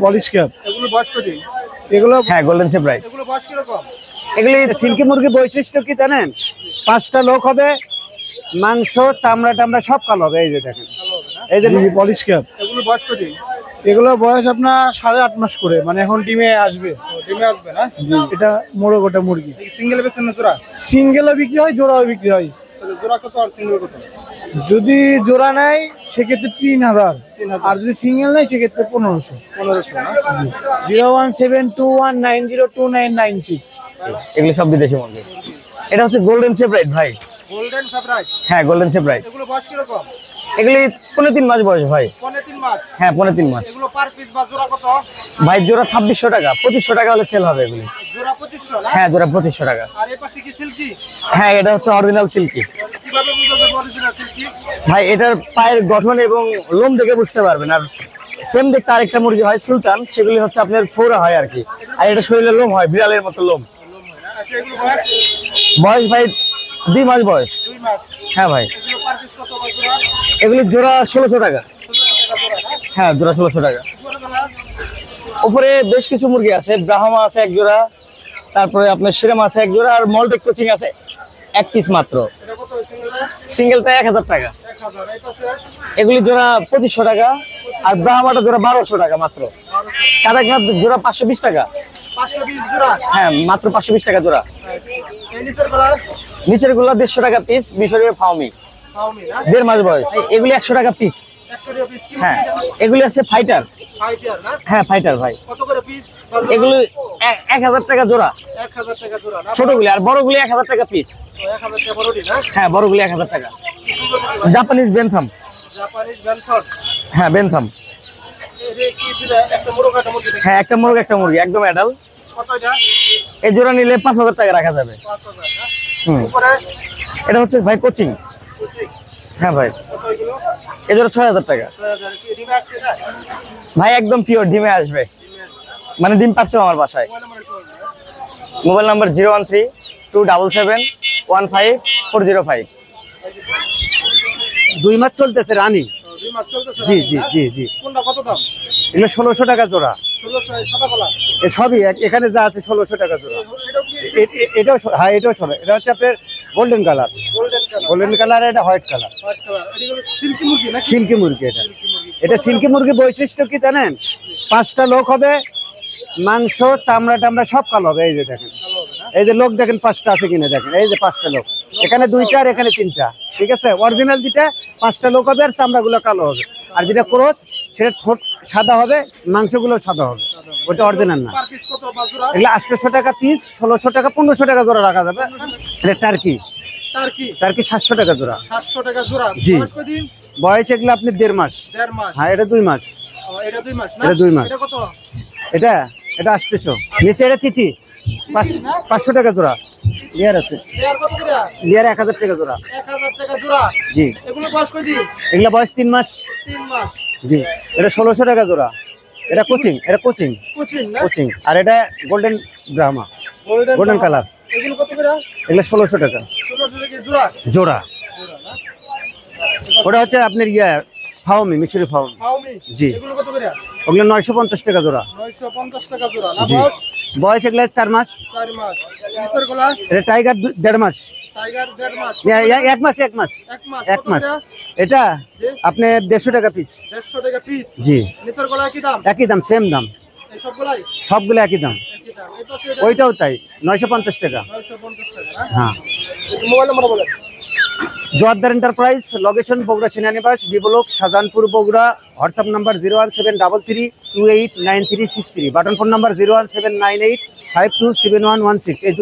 Polish cap এগুলো বয়স কত? এগুলো হ্যাঁ গোল্ডেন সেপ্রাইট। এগুলো বয়স কিরকম? এগুলি সিল্কি মুরগি বৈশিষ্ট্য কি জানেন? 5টা লোক হবে, মাংস চামড়া টামড়া সব কালো হবে। এই যে দেখেন, এই যে পলিশ ক্যাপ। এগুলো বয়স কত? এগুলো বয়স আপনার 8.5 মাস করে, মানে এখন ডিমে আসবে। ডিমে আসবে না? এটা মোরগোটা মুরগি। সিঙ্গেল বেচেন না জোড়া? সিঙ্গেলও বিক্রি হয়, জোড়াও বিক্রি হয়। তাহলে জোড়া কত আর সিঙ্গেল কত? যদি জোড়া নেয় সেক্ষেত্রে 3000, আর যদি সিঙ্গেল নেয় সেক্ষেত্রে 1500। 1500 না? 01721902996। এগুলো সব বিদেশি মুরগি। এটা হচ্ছে গোল্ডেন সেপ্রাইট ভাই। গোল্ডেন ফেব্রাইট। হ্যাঁ গোল্ডেন সেপ্রাইট। এগুলো বয়স কিরকম? এগুলি 3.5 মাস বয়স ভাই। 3 মাস? হ্যাঁ 3.5 মাস। এগুলো পার পিস বা জোড়া কত? ভাই জোড়া 2600 টাকা, 2500 টাকা হলে সেল হবে এগুলি। জোড়া 2500 না? হ্যাঁ জোড়া 2500 টাকা। আর এই পাশে কি সিল্কি? হ্যাঁ এটা হচ্ছে অরিজিনাল সিল্কি। কিভাবে বুঝা যাবে অরিজিনাল সিল্কি? ভাই এটার পায়ের গঠন এবং লোম দেখে বুঝতে পারবেন। আর সেম দেখতে আরেকটা মুরগি হয় সুলতান, সেগুলি হচ্ছে আপনার ফোরা হয় আর কি। আর এটা শরীরে লোম হয়, বিড়ালের মতো লোম। লোম হয় না? আচ্ছা এগুলো বয়স? বয়স ভাই 2 মাস বয়স। 2 মাস। হ্যাঁ ভাই। এগুলো পার পিস কত বা জোড়া? এগুলি জোড়া 1600 টাকা। 1600 টাকা জোড়া না? হ্যাঁ জোড়া 1600 টাকা। উপরে গলা? উপরে বেশ কিছু মুরগি আছে, ব্রাহ্মা আছে এক জোড়া, তারপরে আপনার শিরাম আছে এক জোড়া, আর মলটেক কোচিং আছে এক পিস মাত্র। এটা কত সিঙ্গেলটা? সিঙ্গেলটা 1000 টাকা। 1000। এই পাশে এগুলি জোড়া 2500 টাকা, আর ব্রাহ্মাটা জোড়া 1200 টাকা মাত্র। 1200। কাদাকনাথ জোড়া 520 টাকা। 520 জোড়া? হ্যাঁ মাত্র 520 টাকা জোড়া। এই নিচের গলা? নিচের গুলা 150 টাকা পিস, মিশরীয় ফাউমি, ফাউমি না? 1.5 মাস বয়স। এগুলি 100 টাকা পিস। 100 টাকা পিস কি? হ্যাঁ এগুলি আছে ফাইটার। ফাইটার না? হ্যাঁ ফাইটার ভাই। কত করে পিস? এগুলি 1000 টাকা জোড়া 1000 টাকা জোড়া না? ছোটগুলি, আর বড়গুলি 1000 টাকা পিস। 1000 টাকা বড়টি না? হ্যাঁ বড়গুলি 1000 টাকা। Japanese Bentham. জাপানিজ ব্যানফোর্ড। হ্যাঁ বেনথাম। এর কি দিলা? একটা মোরগ মুরগি। হ্যাঁ একটা মুরগি একদম অ্যাডাল। কত এটা? এই জোড়া নিলে 5000 টাকা রাখা যাবে। 5000 না? হুম। উপরে এটা হচ্ছে ভাই কোচিং। কুচি। হ্যাঁ ভাই। কত এগুলো? এই জোড়া 6000 টাকা। 6000 কি ডিমে আসছে এটা? ভাই একদম পিওর ডিমে আসবে, মানে ডিম পাচ্ছে আমার বাসায়। মোবাইল নাম্বার একটু বলুন। Mobile number 013-277-15405। 2 মাস চলতেছে রানিং। 2 মাস চলতেছে? জি জি জি জি। কোনটা কত দাম? এগুলো 1600 টাকা জোড়া। 1600 সাদা কলা? এ সবই এখানে যা আছে 1600 টাকা জোড়া। এটাও কি এটাও হ্যাঁ এটাও শোনো, এটা হচ্ছে আপনার golden colour. Golden colour? Golden colour, এটা হোয়াইট কালার। White colour. এগুলো সিল্কি মুরগি নাকি? সিল্কি মুরগি। এটা সিল্কি মুরগি। এটা সিল্কি মুরগি বৈশিষ্ট্য কি জানেন? 5টা লোক হবে, মাংস চামড়া টামড়া সব কালো হবে। এই যে দেখেন, ভালো হবে না? এই যে লোক দেখেন 5টা আছে কিনা দেখেন, এই যে 5টা লোক, এখানে 2টা আর এখানে 3টা। ঠিক আছে, অরিজিনাল যেটা 5টা লোক হবে আর চামড়াগুলো কালো হবে। আর যেটা ক্রস সেটা ঠোঁট সাদা হবে, মাংসগুলো সাদা হবে। ওটা অরিজিনাল না। পার পিস কত বা জোড়া? এগুলো 800 টাকা পিস, 1600 টাকা, 1500 টাকা জোড়া রাখা যাবে। এটা টার্কি। টার্কি? টার্কি 700 টাকা জোড়া। 700 টাকা জোড়া। জি। বয়স কতদিন? বয়স এগুলো আপনি 1.5 মাস। 1.5 মাস? হ্যাঁ এটা 2 মাস। ও, এটা 2 মাস না? এটা 2 মাস। এটা কত? এটা এটা 800। নিচে এটা তিতি 500 টাকা জোড়া। লেয়ার আছে, এর কত করে? লেয়ার 1000 টাকা জোড়া। 1000 টাকা জোড়া? জি। এগুলো বয়স কতদিন? এগুলো বয়স 3 মাস। 3 মাস। জি। এটা 1600 টাকা জোড়া। এটা কোচিং, এটা কোচিং কোচিং না? কোচিং। আর এটা golden Brahma, golden golden colour. এগুলো কত করে? এগুলো 1600 টাকা 1600 টাকা জোড়া? জোড়া। জোড়া না? ওটা হচ্ছে আপনার ফাউমি, মিশরি ফাউমি। ফাউমি? জি। এগুলো কত করে? ওগুলো 950 টাকা জোড়া। 950 টাকা জোড়া না? জি। বয়স? বয়স এগুলো 4 মাস। 4 মাস। নিচের গলা? এটা টাইগার 1.5 মাস। টাইগার 1.5 মাস? 1 মাস 1 মাস 1 মাস? 1 কত মাস। করে? এটা জি। আপনার 150 টাকা পিস। 150 টাকা পিস? জি। নিচের গলা কি দাম? একই দাম, সেম দাম, এই সবগুলাই সবগুলো একই দাম। একই দাম? এই পাশে এটা ওইটাও তাই, 950 টাকা। 950 টাকা না? হ্যাঁ। মোবাইল নাম্বার বলেন। জোয়ারদার এন্টারপ্রাইজ, লোকেশন বগুড়া সেনানিবাস, B block Shahjahanpur Bogura. WhatsApp number 01733289363। Button phone number 01798527116। এই